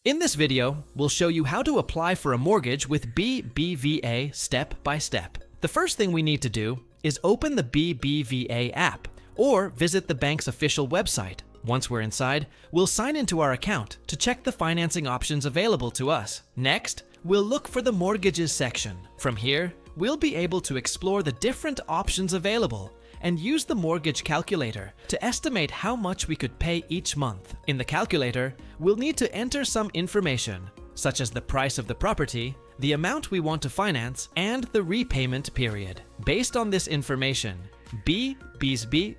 In this video, we'll show you how to apply for a mortgage with BBVA step by step. The first thing we need to do is open the BBVA app or visit the bank's official website. Once we're inside, we'll sign into our account to check the financing options available to us. Next, we'll look for the mortgages section. From here, we'll be able to explore the different options available and use the mortgage calculator to estimate how much we could pay each month. In the calculator, we'll need to enter some information, such as the price of the property, the amount we want to finance, and the repayment period. Based on this information, BBVA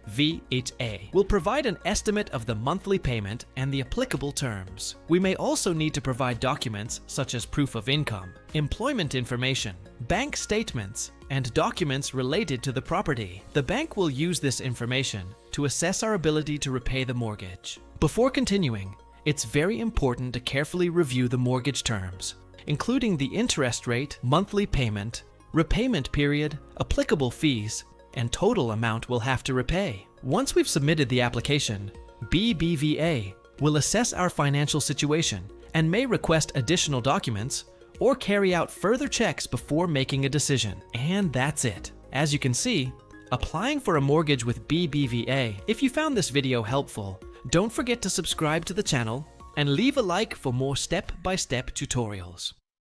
will provide an estimate of the monthly payment and the applicable terms. We may also need to provide documents such as proof of income, employment information, bank statements, and documents related to the property. The bank will use this information to assess our ability to repay the mortgage. Before continuing, it's very important to carefully review the mortgage terms, including the interest rate, monthly payment, repayment period, applicable fees, and total amount we'll have to repay. Once we've submitted the application, BBVA will assess our financial situation and may request additional documents or carry out further checks before making a decision. And that's it. As you can see, applying for a mortgage with BBVA. If you found this video helpful, don't forget to subscribe to the channel and leave a like for more step-by-step tutorials.